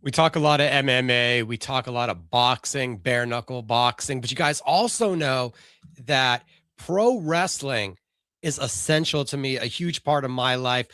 We talk a lot of MMA, we talk a lot of boxing, bare knuckle boxing, but you guys also know that pro wrestling is essential to me, a huge part of my life.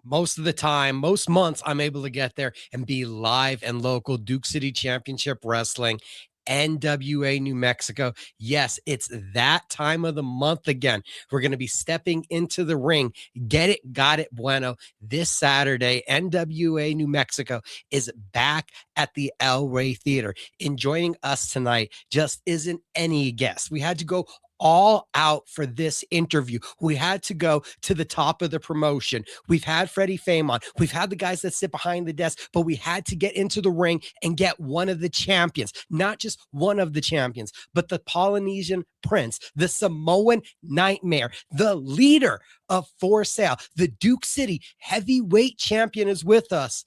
Most of the time, most months, I'm able to get there and be live and local. Duke City Championship Wrestling, NWA New Mexico. Yes, it's that time of the month again. We're going to be stepping into the ring. Get it, got it, Bueno. This Saturday, NWA New Mexico is back at the El Rey Theater. And joining us tonight just isn't any guest. We had to go all out for this interview. We had to go to the top of the promotion. We've had Freddie Fame on. We've had the guys that sit behind the desk, but we had to get into the ring and get one of the champions, not just one of the champions, but the Polynesian Prince, the Samoan Nightmare, the leader of For Sale, the Duke City heavyweight champion is with us.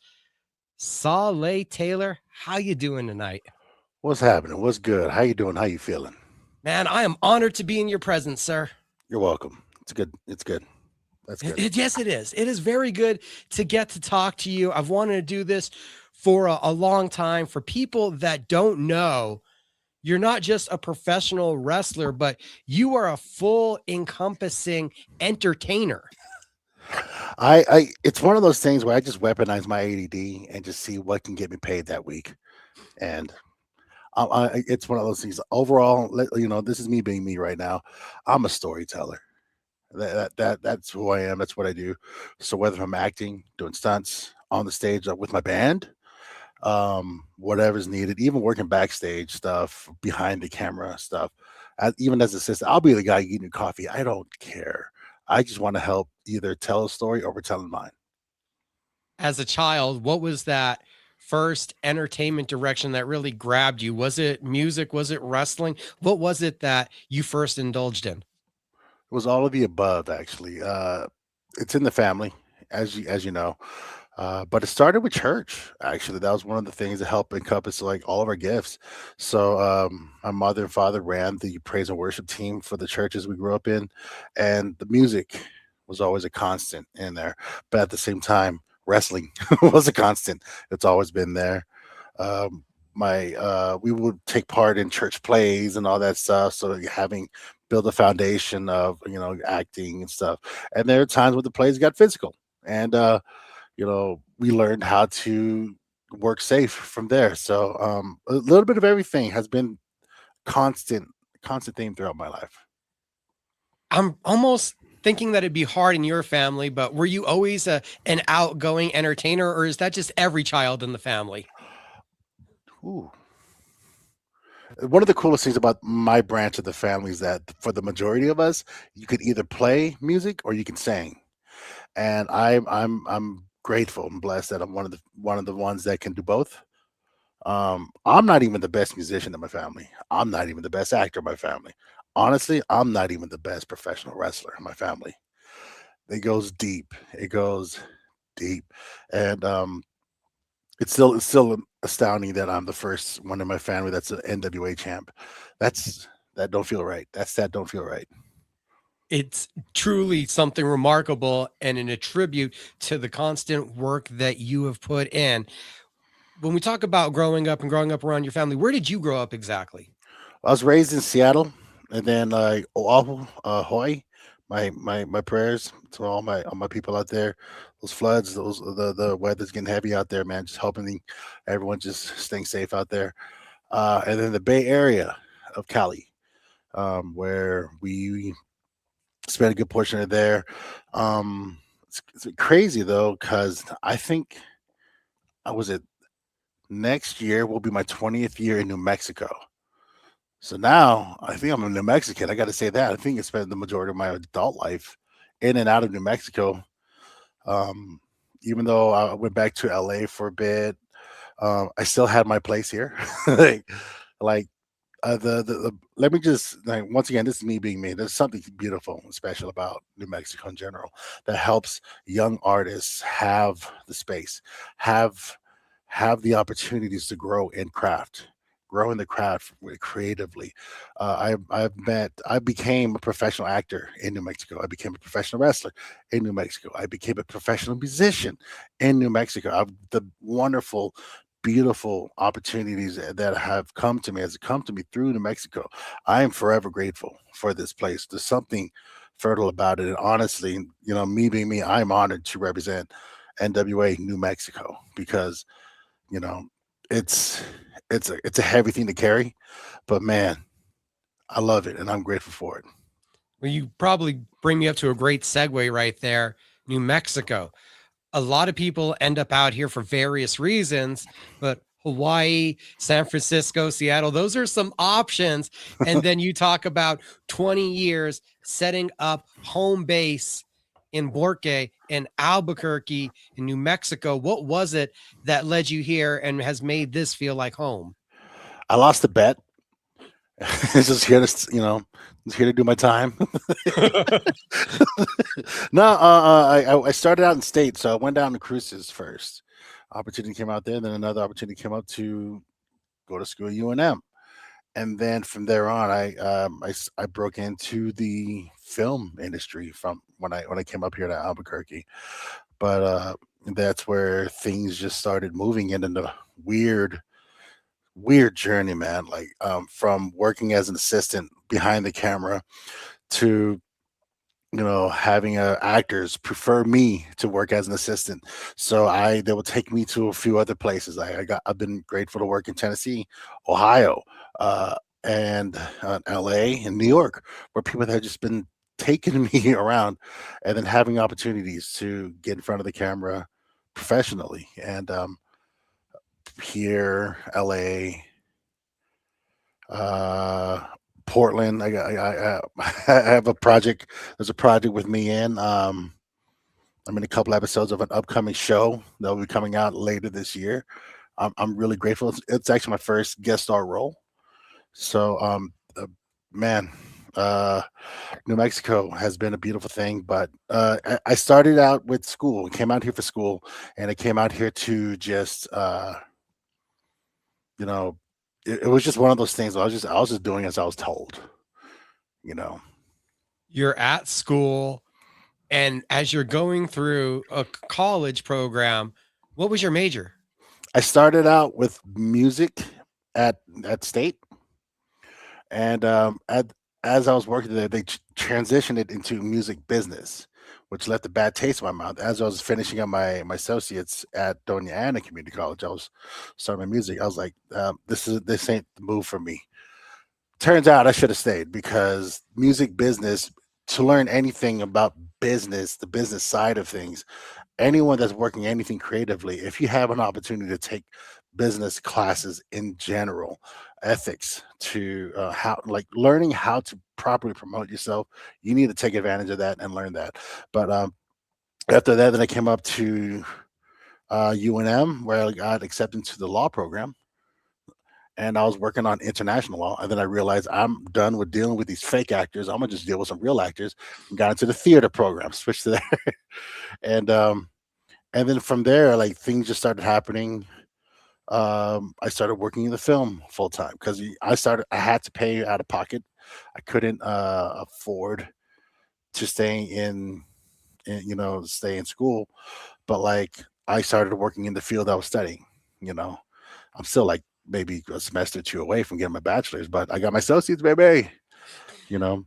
Saleh Taylor, how you doing tonight? What's happening? What's good? How you doing? How you feeling? Man, I am honored to be in your presence, sir. You're welcome. It's good. It's good. That's good. Yes, it is. It is very good to get to talk to you. I've wanted to do this for a long time. For people that don't know, you're not just a professional wrestler, but you are a full encompassing entertainer. It's one of those things where I just weaponize my ADD and just see what can get me paid that week. And it's one of those things. Overall, this is me being me right now. I'm a storyteller. That's who I am. That's what I do. So whether I'm acting, doing stunts on the stage with my band, whatever's needed, even working backstage stuff, behind the camera stuff, even as an assistant, I'll be the guy eating coffee. I don't care. I just want to help either tell a story or we're telling mine. As a child, what was that first entertainment direction that really grabbed you? Was it music? Was it wrestling? What was it that you first indulged in? It was all of the above, actually. It's in the family, as you know. But it started with church. Actually, that was one of the things that helped encompass like all of our gifts. So my mother and father ran the praise and worship team for the churches we grew up in, and the music was always a constant in there. But at the same time, wrestling was a constant. It's always been there. My We would take part in church plays and all that stuff. So having built a foundation of acting and stuff. And there are times when the plays got physical, and we learned how to work safe from there. So a little bit of everything has been constant, constant theme throughout my life. I'm almost thinking that it'd be hard in your family, but were you always an outgoing entertainer, or is that just every child in the family? Ooh. One of the coolest things about my branch of the family is that for the majority of us, you could either play music or you can sing. And I'm grateful and blessed that I'm one of the ones that can do both. I'm not even the best musician in my family. I'm not even the best actor in my family. Honestly, I'm not even the best professional wrestler in my family. It goes deep. It goes deep, and it's still astounding that I'm the first one in my family that's an NWA champ. That don't feel right. That don't feel right. It's truly something remarkable and in a tribute to the constant work that you have put in. When we talk about growing up and growing up around your family, where did you grow up exactly? I was raised in Seattle, and then Oahu, Hawaii. My prayers to all my people out there. Those floods, the weather's getting heavy out there, man. Just helping everyone just staying safe out there. And then the Bay Area of Cali, where we spent a good portion of there. It's crazy though, because I think I was it next year will be my 20th year in New Mexico. So now I think I'm a New Mexican. I got to say that. I think I spent the majority of my adult life in and out of New Mexico. Um, Even though I went back to LA for a bit, I still had my place here. like, like let me just like once again, this is me being me. There's something beautiful and special about New Mexico in general that helps young artists have the space, have the opportunities to grow in craft, grow in the craft creatively. I became a professional actor in New Mexico. I became a professional wrestler in New Mexico. I became a professional musician in New Mexico. I've the wonderful beautiful opportunities that have come to me as it come to me through New Mexico. I am forever grateful for this place. There's something fertile about it. And honestly, me being me, I'm honored to represent NWA New Mexico because, you know, it's it's a heavy thing to carry, but man, I love it and I'm grateful for it. Well, you probably bring me up to a great segue right there. New Mexico. A lot of people end up out here for various reasons, but Hawaii, San Francisco, Seattle, those are some options. And then you talk about 20 years setting up home base in Borque in Albuquerque in New Mexico. What was it that led you here and has made this feel like home? I lost the bet. It's just here to, just here to do my time. No, I started out in state, so I went down to cruises first. Opportunity came out there, then another opportunity came up to go to school at UNM, and then from there on, I broke into the film industry from when I came up here to Albuquerque. But that's where things just started moving into the weird, weird journey, man. Like from working as an assistant behind the camera to having actors prefer me to work as an assistant. So they will take me to a few other places. I've been grateful to work in Tennessee, Ohio, and LA and New York, where people have just been taking me around and then having opportunities to get in front of the camera professionally. And here, LA, uh, Portland. I have a project. There's a project with me in. I'm in a couple episodes of an upcoming show that will be coming out later this year. I'm really grateful. It's actually my first guest star role. So, man, uh, New Mexico has been a beautiful thing. But I started out with school. Came out here for school, and I came out here to just, you know, it was just one of those things. I was just doing as I was told. You know, You're at school, and as you're going through a college program, what was your major? I started out with music at state, and as I was working there, they transitioned it into music business, which left a bad taste in my mouth. As I was finishing up my associates at Doña Ana Community College, I was starting my music. I was like, this ain't the move for me. Turns out I should have stayed because music business, to learn anything about business, the business side of things, anyone that's working anything creatively, if you have an opportunity to take business classes in general, ethics to how, like learning how to properly promote yourself, you need to take advantage of that and learn that. But after that, then I came up to UNM where I got accepted to the law program, and I was working on international law. And then I realized I'm done with dealing with these fake actors. I'm gonna just deal with some real actors. And got into the theater program, switched to that, and then from there, like things just started happening. I started working in the film full time because I had to pay out of pocket. I couldn't afford to stay in school. But like I started working in the field I was studying. You know, I'm still like maybe a semester or two away from getting my bachelor's, but I got my associates, baby. You know,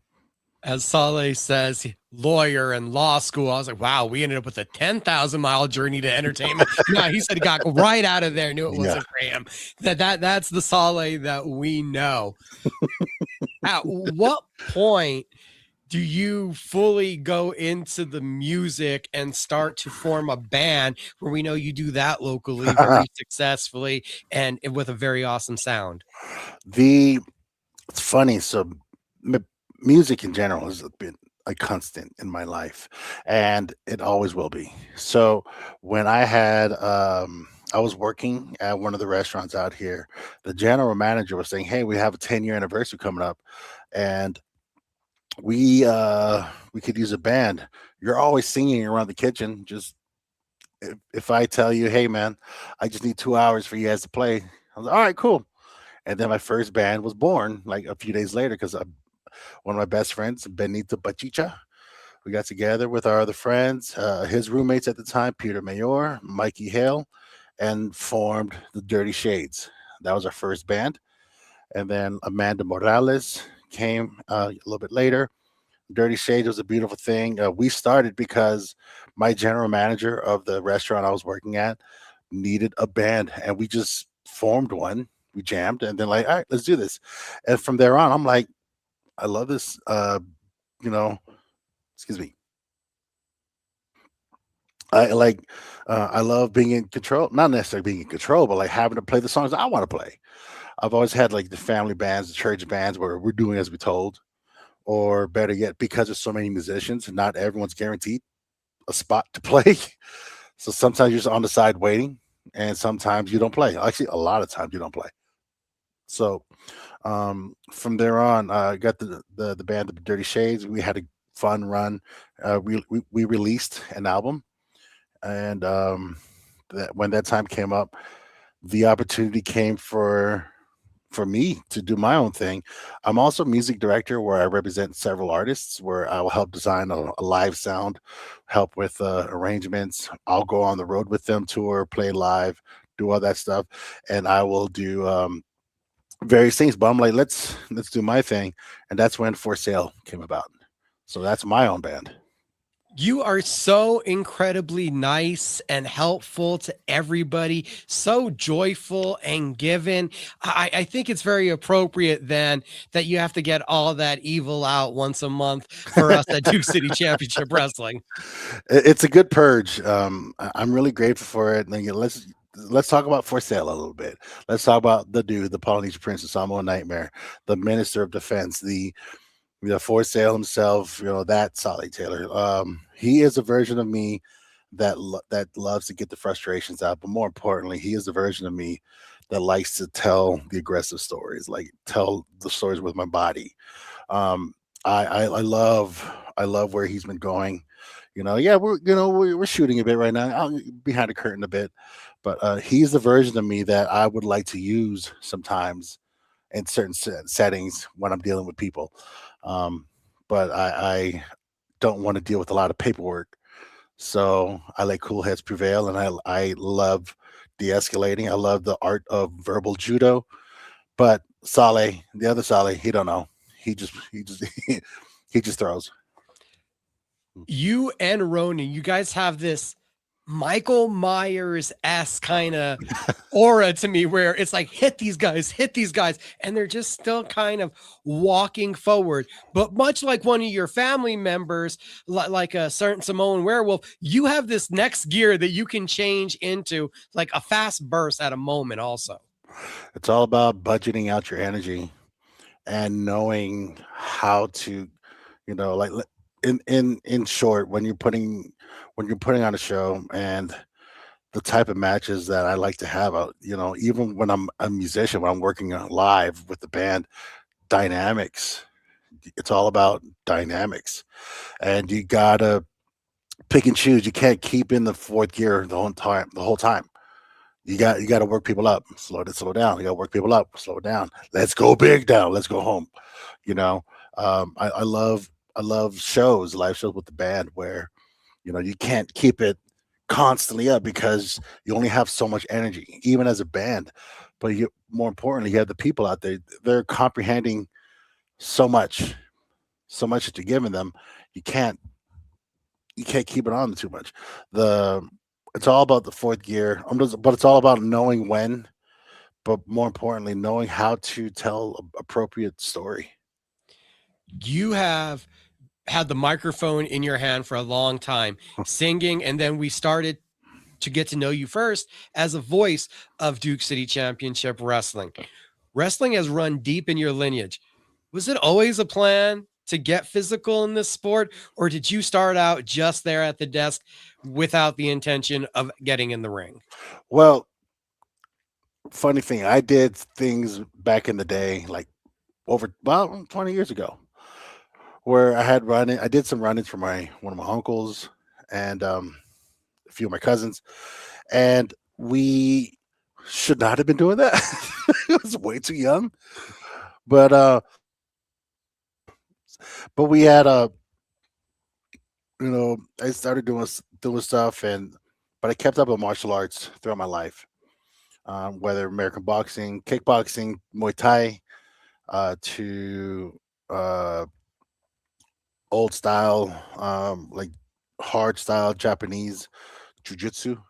As Saleh says, lawyer and law school. I was like, wow, we ended up with a 10,000-mile journey to entertainment. No, he said he got right out of there, knew it yeah. wasn't for him. That's the Saleh that we know. At what point do you fully go into the music and start to form a band where we know you do that locally very successfully and with a very awesome sound? the It's funny. So, m- music in general has been a constant in my life, and it always will be. So, when I was working at one of the restaurants out here. The general manager was saying, "Hey, we have a 10-year anniversary coming up, and we could use a band. You're always singing around the kitchen. Just if I tell you, hey, man, I just need 2 hours for you guys to play." I was like, all right, cool. And then my first band was born like a few days later because one of my best friends, Benito Bachicha, we got together with our other friends, his roommates at the time, Peter Mayor, Mikey Hale, and formed the Dirty Shades. That was our first band. And then Amanda Morales came a little bit later. Dirty Shades was a beautiful thing. We started because my general manager of the restaurant I was working at needed a band, and we just formed one. We jammed, and then like, all right, let's do this. And from there on, I'm like, I love this. You know, excuse me. I like, I love being in control. Not necessarily being in control, but like having to play the songs I want to play. I've always had like the family bands, the church bands, where we're doing as we're told, or better yet, because there's so many musicians, not everyone's guaranteed a spot to play. So sometimes you're just on the side waiting, and sometimes you don't play. Actually, a lot of times you don't play. So from there on, I got the band, the Dirty Shades. We had a fun run. We released an album, and that when that time came up, the opportunity came for me to do my own thing. I'm also music director where I represent several artists where I will help design a live sound, help with arrangements. I'll go on the road with them, tour, play live, do all that stuff, and I will do various things. But I'm like, let's do my thing, and that's when For Sale came about. So that's my own band. You are so incredibly nice and helpful to everybody, so joyful and given. I think it's very appropriate then that you have to get all that evil out once a month for us at Duke City Championship Wrestling. It's a good purge. I'm really grateful for it. And let's talk about For Sale a little bit. Let's talk about the dude, the Polynesian Prince, the Samoan Nightmare, the Minister of Defense, the For Sale himself. That Solly Taylor. He is a version of me that loves to get the frustrations out, but more importantly, he is the version of me that likes to tell the aggressive stories, like tell the stories with my body. Um, I love where he's been going. Yeah, we're shooting a bit right now, behind the curtain a bit, but he's the version of me that I would like to use sometimes in certain settings when I'm dealing with people. Um, but I don't want to deal with a lot of paperwork, so I let cool heads prevail, and I love de-escalating. I love the art of verbal judo. But Saleh, the other Saleh, he don't know. He just he just throws. You and Ronan, you guys have this Michael Myers esque kind of aura to me where it's like hit these guys, and they're just still kind of walking forward. But much like one of your family members, like a certain Samoan werewolf, you have this next gear that you can change into like a fast burst at a moment, also. It's all about budgeting out your energy and knowing how to, like in short, when you're putting on a show and the type of matches that I like to have out, even when I'm a musician, when I'm working on live with the band, dynamics. It's all about dynamics, and you gotta pick and choose. You can't keep in the fourth gear the whole time. The whole time. You got to work people up, slow down. You got to work people up, slow down. Let's go big down. Let's go home. You know, I love shows, live shows with the band where you can't keep it constantly up because you only have so much energy, even as a band. But more importantly, you have the people out there. They're comprehending so much, so much that you're giving them. You can't you can't keep it on too much. The It's all about the fourth gear, but it's all about knowing when, but more importantly, knowing how to tell appropriate story. You have had the microphone in your hand for a long time, singing, and then we started to get to know you first as a voice of Duke City Championship Wrestling. Wrestling has run deep in your lineage. Was it always a plan to get physical in this sport, or did you start out just there at the desk without the intention of getting in the ring? Well, funny thing, I did things back in the day, like over about 20 years ago, where I did some run-ins for my one of my uncles and a few of my cousins, and we should not have been doing that. It was way too young, but we had I started doing stuff, and but I kept up with martial arts throughout my life, whether American boxing, kickboxing, Muay Thai, to uh, old style, like hard style Japanese jujitsu.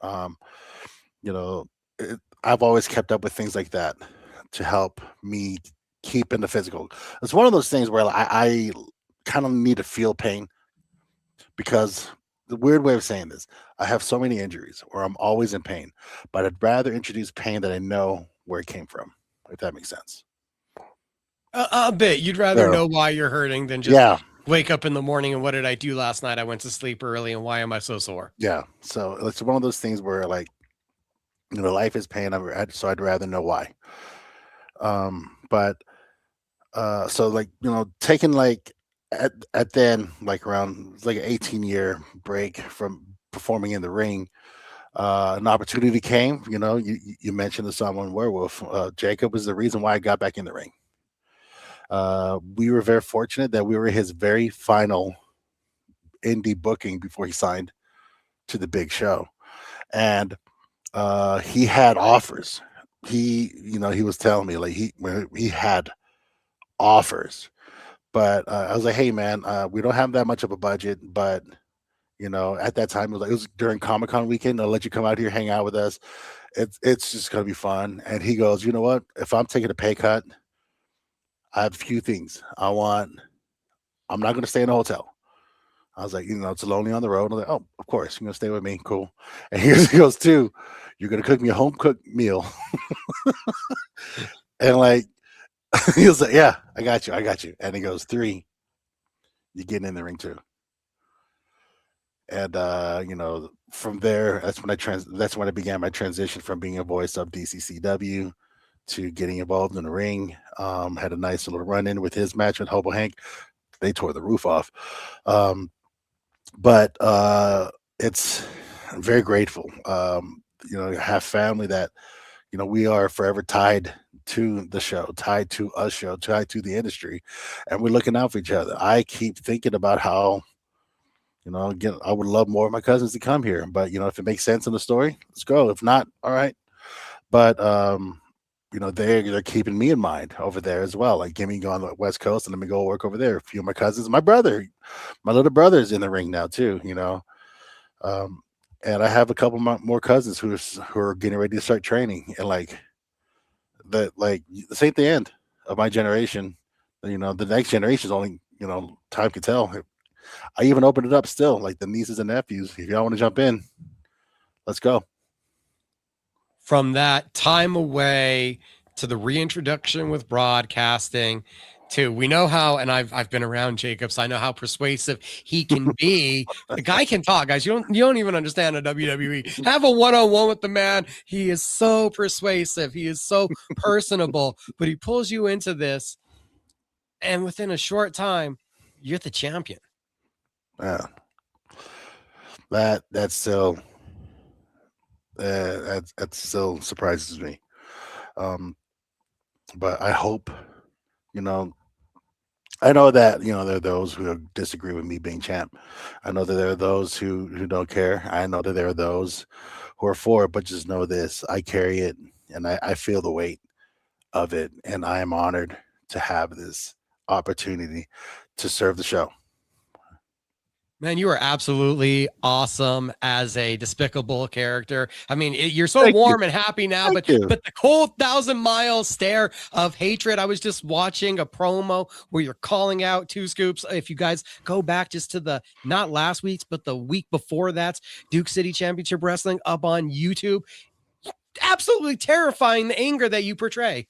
Um, you know, I've always kept up with things like that to help me keep in the physical. It's one of those things where I kind of need to feel pain because the weird way of saying this, I have so many injuries where I'm always in pain, but I'd rather introduce pain that I know where it came from, if that makes sense. A bit. You'd rather So, know why you're hurting than just yeah, wake up in the morning and what did I do last night? I went to sleep early and why am I so sore? yeah. So it's one of those things where like life is pain. So I'd rather know why. But so like taking like at then like around like an 18-year break from performing in the ring, an opportunity came. You mentioned the Samoan werewolf. Jacob was the reason why I got back in the ring. We were very fortunate that we were his very final indie booking before he signed to the big show, and he had offers. He was telling me like he had offers, but I was like, hey man, we don't have that much of a budget, but at that time it was during Comic Con weekend. I'll let you come out here, hang out with us. It's just gonna be fun. And he goes, you know what? If I'm taking a pay cut, I have a few things I want. I'm not gonna stay in a hotel. I was like, it's lonely on the road. I'm like, oh, of course, you're gonna stay with me, cool. And he goes, two, you're gonna cook me a home cooked meal, and like he was like, yeah, I got you. And he goes, three, you're getting in the ring too. And from there, that's when I began my transition from being a voice of DCCW to getting involved in the ring. Had a nice little run in with his match with Hobo Hank. They tore the roof off. Um, but it's I'm very grateful. Have family that we are forever tied to the show, tied to us show, tied to the industry, and we're looking out for each other. I keep thinking about how again, I would love more of my cousins to come here, but if it makes sense in the story, let's go. If not, all right. But they're keeping me in mind over there as well. Like, get me go on the West Coast and let me go work over there. A few of my cousins, my brother, my little brother's in the ring now too. Um, and I have a couple more cousins who are getting ready to start training, and like that, like this ain't the end of my generation. The next generation is only time can tell. I even opened it up still, like the nieces and nephews. If y'all want to jump in, let's go. From that time away to the reintroduction with broadcasting to we know how, and I've been around Jacob, so I know how persuasive he can be. The guy can talk, guys. You don't even understand a WWE. Have a one-on-one with the man. He is so persuasive. He is so personable, but he pulls you into this, and within a short time, you're the champion. Yeah, that still that still surprises me. Um, but I hope you know. I know that there are those who disagree with me being champ. I know that there are those who don't care. I know that there are those who are for it, but just know this: I carry it, and I feel the weight of it, and I am honored to have this opportunity to serve the show. Man, you are absolutely awesome as a despicable character. I mean, you're so Thank you, warm and happy now, thank but you. but the cold 1,000 mile stare of hatred. I was just watching a promo where you're calling out Two Scoops. If you guys go back just to the not last week's, but the week before that's Duke City Championship Wrestling up on YouTube. Absolutely terrifying the anger that you portray.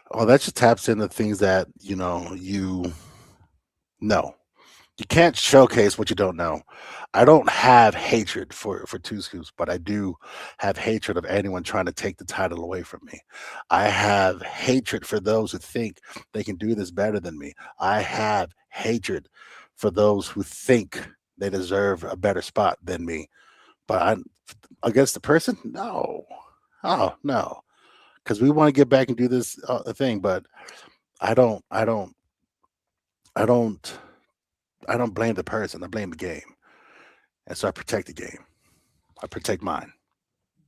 Oh, that just taps into things that you know. You can't showcase what you don't know. I don't have hatred for Two Scoops, but I do have hatred of anyone trying to take the title away from me. I have hatred for those who think they can do this better than me. I have hatred for those who think they deserve a better spot than me. But against the person, no, oh no, because we want to get back and do this thing. But I don't, I don't, I don't, I don't blame the person. I blame the game, and so I protect the game. I protect mine.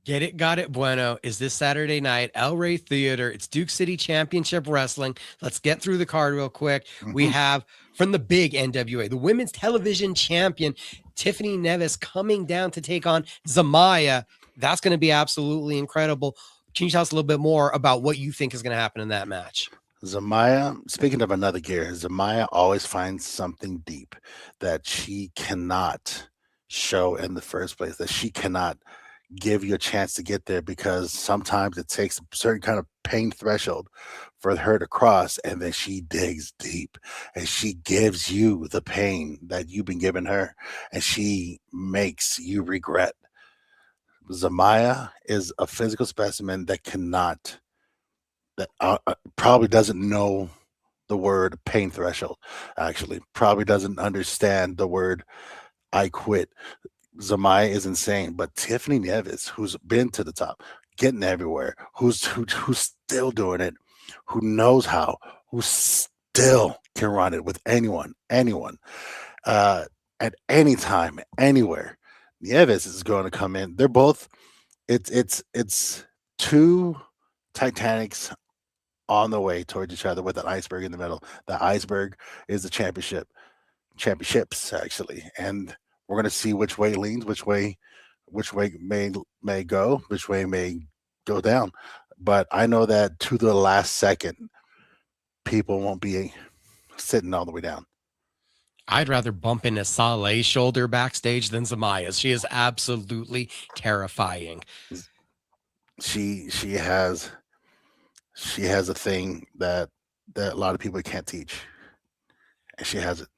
Get it, got it, Bueno is this Saturday night, El Rey Theater. It's Duke City Championship Wrestling. Let's get through the card real quick. We Mhm. have from the big NWA, the women's television champion, Tiffany Nevis, coming down to take on Zamaya. That's going to be absolutely incredible. Can you tell us a little bit more about what you think is going to happen in that match? Zamaya, speaking of another gear, Zamaya always finds something deep that she cannot show in the first place, that she cannot give you a chance to get there because sometimes it takes a certain kind of pain threshold for her to cross, and then she digs deep and she gives you the pain that you've been giving her, and she makes you regret. Zamaya is a physical specimen that cannot, that probably doesn't know the word pain threshold, actually, probably doesn't understand the word I quit. Zamaya is insane, but Tiffany Nevis, who's been to the top, getting everywhere, who's still doing it, who knows how, who still can run it with anyone, uh, at any time, anywhere. Nevis is going to come in. They're both. It's two Titanics on the way towards each other with an iceberg in the middle. The iceberg is the championships actually, and we're going to see which way leans, which way may go, which way may go down. But I know that to the last second, people won't be sitting all the way down. I'd rather bump into Saleh's shoulder backstage than Zamaya's. She is absolutely terrifying. She has a thing that a lot of people can't teach, and she has it.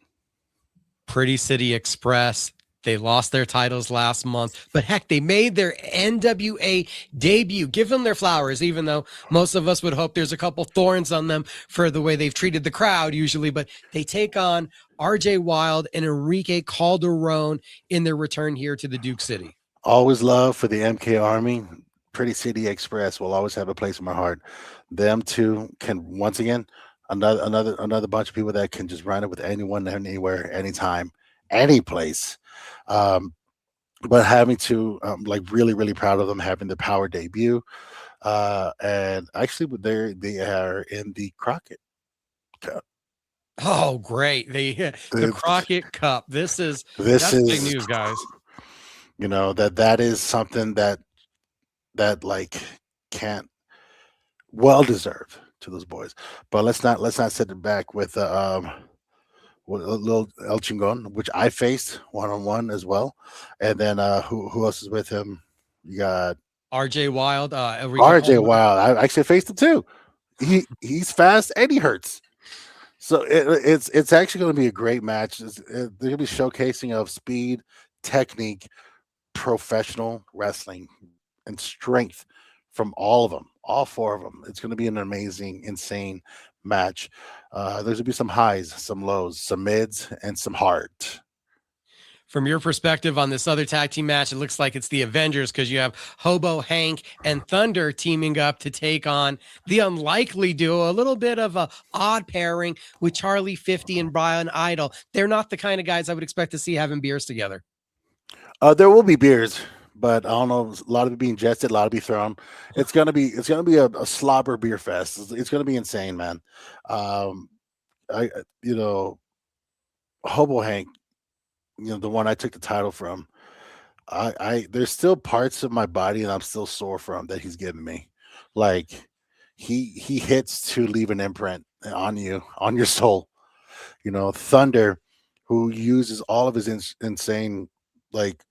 Pretty City Express. They lost their titles last month, but heck, they made their NWA debut. Give them their flowers, even though most of us would hope there's a couple thorns on them for the way they've treated the crowd usually. But they take on RJ Wild and Enrique Calderon in their return here to the Duke City. Always love for the MK Army. Pretty City Express will always have a place in my heart. Them two can once again another bunch of people that can just run it with anyone, anywhere, anytime, any place. Um, but having to like really proud of them having the power debut. And actually, they are in the Crockett Cup. Oh, great. The It's- Crockett Cup. This That's big is, news, guys. that is something that like can't, well deserved to those boys. But let's not sit it back with a little El Chingon, which I faced one on one as well. And then who else is with him? You got RJ Wild, Enrique RJ Calderon. Wild. I actually faced him too. He's fast and he hurts. So it's actually going to be a great match. They're going to be showcasing of speed, technique, professional wrestling, and strength from all of them, all four of them. It's going to be an amazing, insane match. There's going to be some highs, some lows, some mids, and some heart. From your perspective on this other tag team match, it looks like it's the Avengers because you have Hobo, Hank, and Thunder teaming up to take on the unlikely duo. A little bit of a odd pairing with Charlie 50 and Brian Idol. They're not the kind of guys I would expect to see having beers together. There will be beers, but I don't know. A lot of it being jested, a lot of it be thrown. It's gonna be a slobber beer fest. It's gonna be insane, man. Um, I you know Hobo Hank, the one I took the title from. I there's still parts of my body and I'm still sore from that he's giving me. Like he hits to leave an imprint on you, on your soul. Thunder, who uses all of his insane like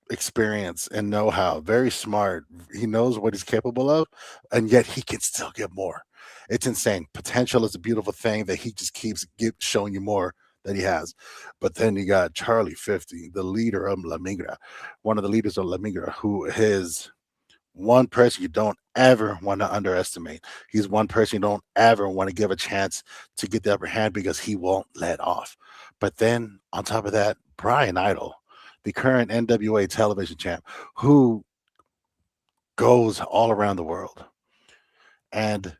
experience and know-how, very smart. He knows what he's capable of, and yet he can still get more. It's insane. Potential is a beautiful thing that he just keeps showing you more that he has. But then you got Charlie 50, the leader of La Migra, one of the leaders of La Migra, who is one person you don't ever want to underestimate. He's one person you don't ever want to give a chance to get the upper hand because he won't let off. But then on top of that, Brian Idol, the current NWA television champ, who goes all around the world. And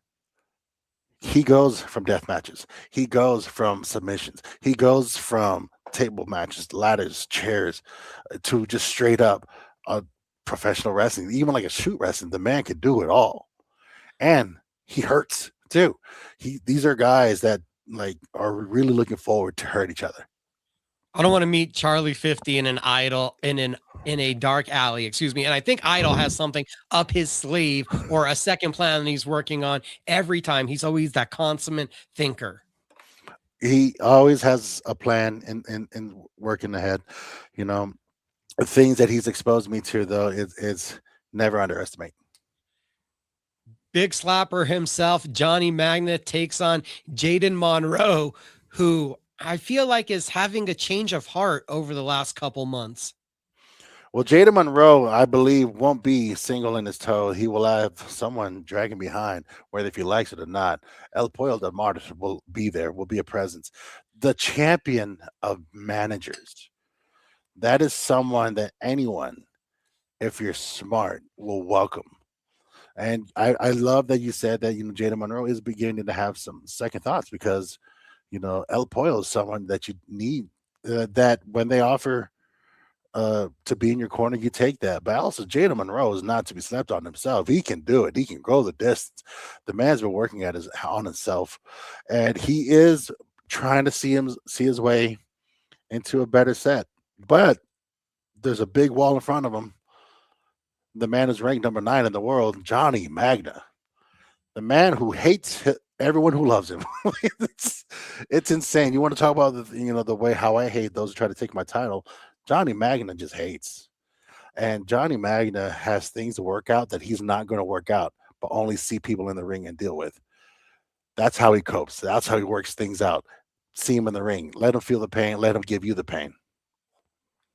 he goes from death matches. He goes from submissions. He goes from table matches, ladders, chairs, to just straight up professional wrestling, even like a shoot wrestling. The man could do it all, and he hurts too. These are guys that like are really looking forward to hurt each other. I don't want to meet Charlie 50 in an idol in a dark alley, excuse me. And I think Idol has something up his sleeve or a second plan that he's working on every time. He's always that consummate thinker. He always has a plan in working ahead. You know, the things that he's exposed me to though is never underestimate. Big slapper himself, Johnny Magna takes on Jaden Monroe, who I feel like is having a change of heart over the last couple months. Well, Jada Monroe, I believe, won't be single in his toe. He will have someone dragging behind, whether if he likes it or not. El Pollo del Mar will be there, will be a presence. The champion of managers. That is someone that anyone, if you're smart, will welcome. And I love that you said that, Jada Monroe is beginning to have some second thoughts because, El Pollo is someone that you need, that when they offer to be in your corner, you take that. But also, Jada Monroe is not to be slept on himself. He can do it. He can go the distance. The man's been working on himself, and he is trying to see his way into a better set. But there's a big wall in front of him. The man is ranked number 9 in the world, Johnny Magna, the man who hates everyone who loves him. it's insane. You want to talk about the way how I hate those who try to take my title. Johnny Magna just hates. And Johnny Magna has things to work out that he's not going to work out, but only see people in the ring and deal with. That's how he copes. That's how he works things out. See him in the ring. Let him feel the pain. Let him give you the pain.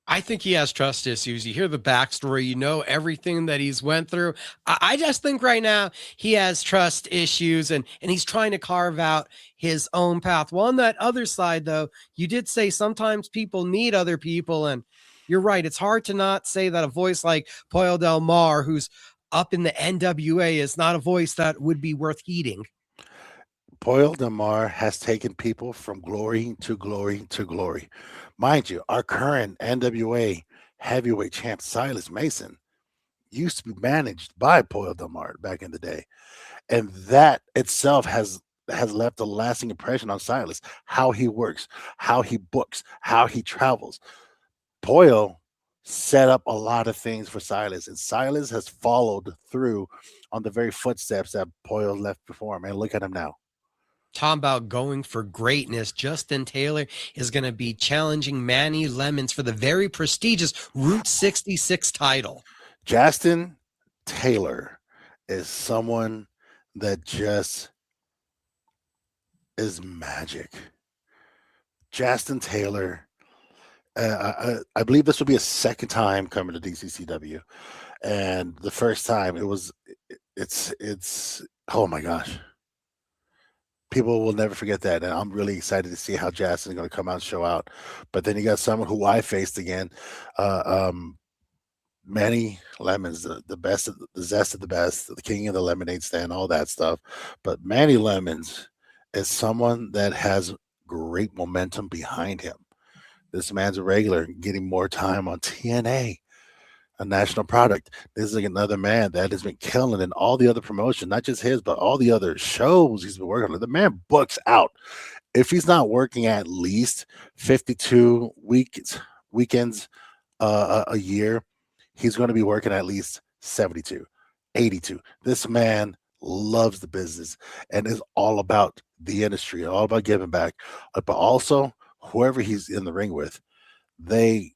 I think he has trust issues. You hear the backstory, you know everything that he's went through. I just think right now he has trust issues and he's trying to carve out his own path. Well, on that other side, though, you did say sometimes people need other people, and you're right. It's hard to not say that a voice like Pollo Del Mar, who's up in the NWA, is not a voice that would be worth heeding. Pollo Del Mar has taken people from glory to glory to glory. Mind you, our current NWA heavyweight champ, Silas Mason, used to be managed by Pollo Del Mar back in the day. And that itself has left a lasting impression on Silas, how he works, how he books, how he travels. Pollo set up a lot of things for Silas, and Silas has followed through on the very footsteps that Pollo left before him. And look at him now. Talking about going for greatness, Justin Taylor is going to be challenging Manny Lemons for the very prestigious Route 66 title. Justin Taylor is someone that just is magic. Justin Taylor, I believe this will be a second time coming to DCCW, and the first time it's oh my gosh. People will never forget that, and I'm really excited to see how Justin is going to come out and show out. But then you got someone who I faced again, uh, um, Manny Lemons, the best, the zest of the best, the king of the lemonade stand, all that stuff. But Manny Lemons is someone that has great momentum behind him. This man's a regular, getting more time on TNA, a national product. This is like another man that has been killing in all the other promotions, not just his, but all the other shows he's been working on. The man books out. If he's not working at least 52 weekends a year, he's going to be working at least 72, 82. This man loves the business and is all about the industry, all about giving back. But also, whoever he's in the ring with, they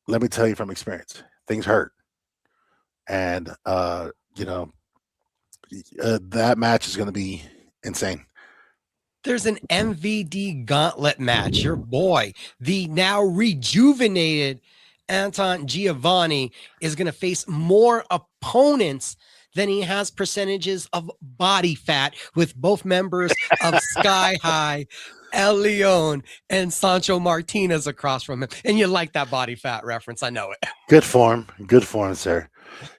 let me tell you from experience, things hurt. And that match is going to be insane. There's an MVD gauntlet match. Your boy, the now rejuvenated Anton Giovanni, is going to face more opponents than he has percentages of body fat, with both members of Sky High, El Leon, and Sancho Martinez across from him. And you like that body fat reference. I know it. Good form. Good form, sir.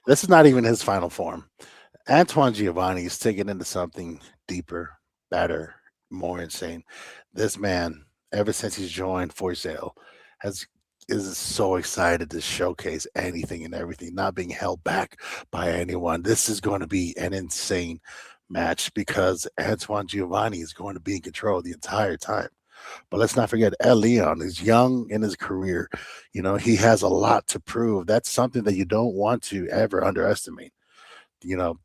This is not even his final form. Antoine Giovanni is taking into something deeper, better, more insane. This man, ever since he's joined For Sale, has is so excited to showcase anything and everything, not being held back by anyone. This is going to be an insane match because Antoine Giovanni is going to be in control the entire time. But let's not forget, El Leon is young in his career. He has a lot to prove. That's something that you don't want to ever underestimate. You know,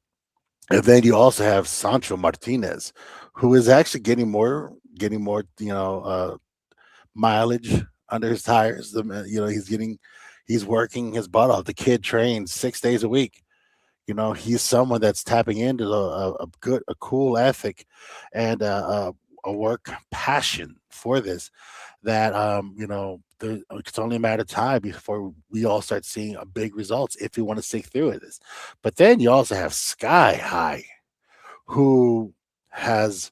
and then you also have Sancho Martinez, who is actually getting more, mileage under his tires. He's working his butt off. The kid trains 6 days a week. He's someone that's tapping into a cool ethic and a work passion for this. That it's only a matter of time before we all start seeing big results if we want to stick through with this. But then you also have Sky High, who has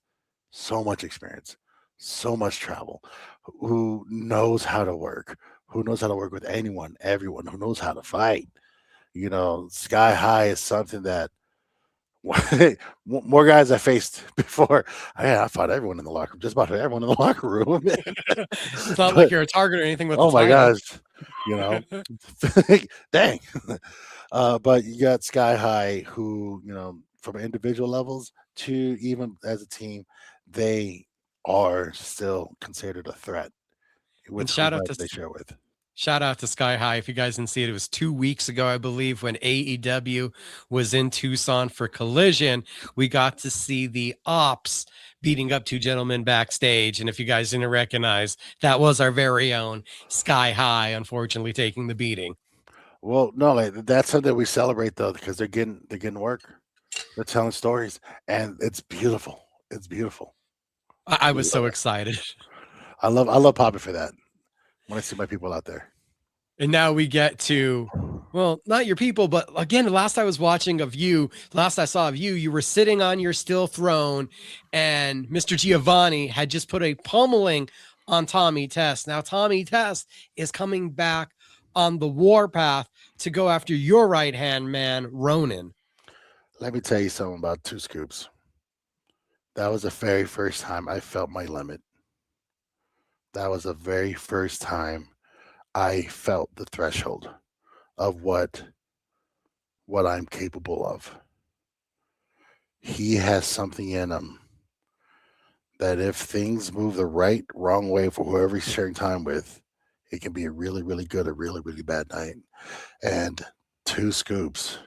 so much experience, so much travel, who knows how to work, who knows how to work with anyone, everyone, who knows how to fight. Sky High is something that more guys I faced before. I fought everyone in the locker room, just about everyone in the locker room. It's not like But you're a target or anything with the oh my title. gosh, you know, dang. But you got Sky High, who from individual levels to even as a team, they are still considered a threat And with whomever they share with. shout out to Sky High. If you guys didn't see it, it was 2 weeks ago, I believe, when AEW was in Tucson for Collision. We got to see the Ops beating up two gentlemen backstage. And if you guys didn't recognize, that was our very own Sky High, unfortunately, taking the beating. Well, no, like that's something we celebrate though, because they're getting work, they're telling stories, and it's beautiful. It's beautiful. I We was love so it. excited. I love Poppy for that. When I see my people out there. And now we get to, well, not your people, but again, the last I was watching of you, last I saw of you, you were sitting on your still throne, and Mr. Giovanni had just put a pummeling on Tommy Test. Now, Tommy Test is coming back on the warpath to go after your right hand man, Ronan. Let me tell you something about Two Scoops. That was the very first time I felt my limit. That was the very first time I felt the threshold of what I'm capable of. He has something in him that if things move the wrong way for whoever he's sharing time with, it can be a really, really good, a really, really bad night. And Two Scoops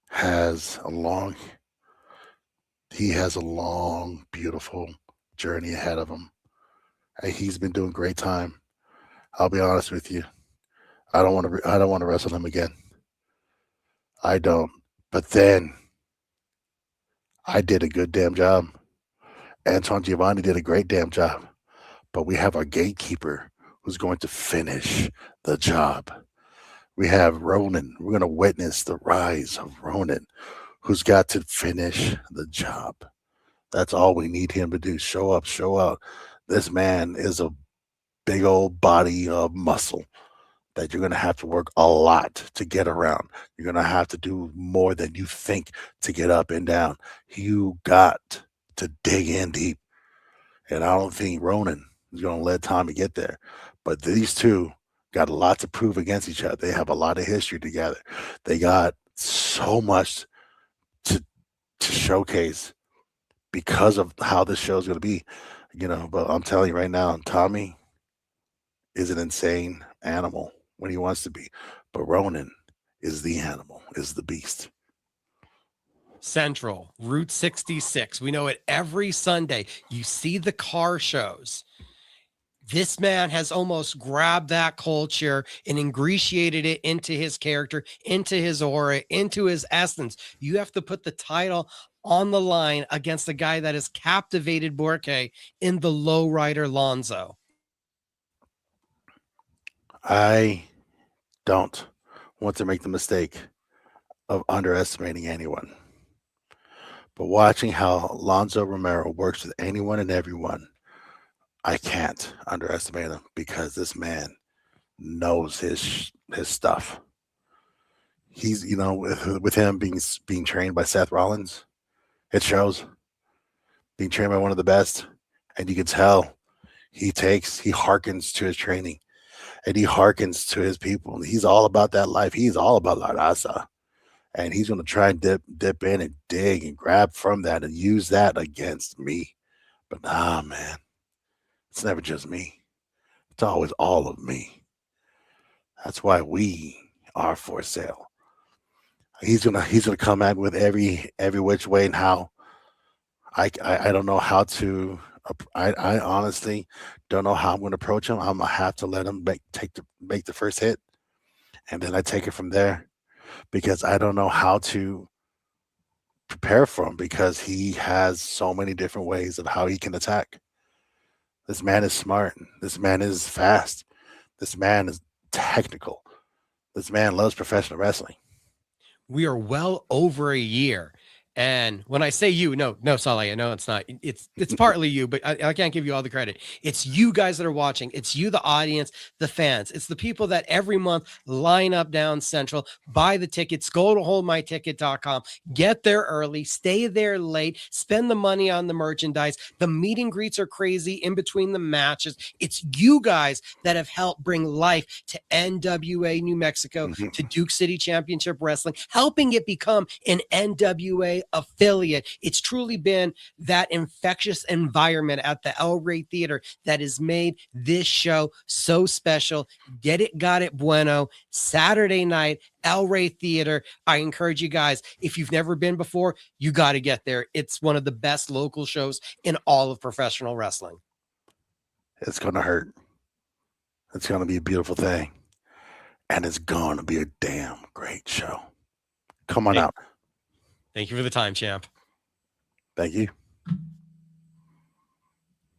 has a long he has a long, beautiful journey ahead of him. He's been doing great time. I'll be honest with you. I don't want to wrestle him again. I don't. But then I did a good damn job. Anton Giovanni did a great damn job. But we have our gatekeeper who's going to finish the job. We have Ronan. We're going to witness the rise of Ronan, who's got to finish the job. That's all we need him to do. Show up, show out. This man is a big old body of muscle that you're going to have to work a lot to get around. You're going to have to do more than you think to get up and down. You got to dig in deep. And I don't think Ronan is going to let Tommy get there. But these two got a lot to prove against each other. They have a lot of history together. They got so much to showcase because of how this show is going to be. But I'm telling you right now, Tommy is an insane animal when he wants to be. But Ronan is the animal, is the beast. Central, Route 66. We know it every Sunday. You see the car shows. This man has almost grabbed that culture and ingratiated it into his character, into his aura, into his essence. You have to put the title on the line against a guy that has captivated Borke in the lowrider Lonzo. I don't want to make the mistake of underestimating anyone. But watching how Lonzo Romero works with anyone and everyone, I can't underestimate him because this man knows his stuff. He's with him being trained by Seth Rollins, it shows. Being trained by one of the best, and you can tell he hearkens to his training. and he hearkens to his people. He's all about that life. He's all about La Raza. And he's going to try and dip in and dig and grab from that and use that against me. But nah, man, it's never just me. It's always all of me. That's why we are for sale. He's gonna come at me with every which way and how. I don't know how to. I honestly don't know how I'm going to approach him. I'm gonna have to let him make the first hit, and then I take it from there because I don't know how to prepare for him because he has so many different ways of how he can attack. This man is smart. This man is fast. This man is technical. This man loves professional wrestling. We are well over a year. And when I say you, no, Sally, I know it's not. It's partly you, but I can't give you all the credit. It's you guys that are watching. It's you, the audience, the fans. It's the people that every month line up down Central, buy the tickets, go to holdmyticket.com, get there early, stay there late, spend the money on the merchandise. The meet and greets are crazy in between the matches. It's you guys that have helped bring life to NWA New Mexico, to Duke City Championship Wrestling, helping it become an NWA affiliate. It's truly been that infectious environment at the El Rey Theater that has made this show so special. Get it, got it, Bueno. Saturday night, El Rey Theater. I encourage you guys, if you've never been before, you got to get there. It's one of the best local shows in all of professional wrestling. It's going to hurt. It's going to be a beautiful thing. And it's going to be a damn great show. Come on out. Thank you for the time, champ. Thank you.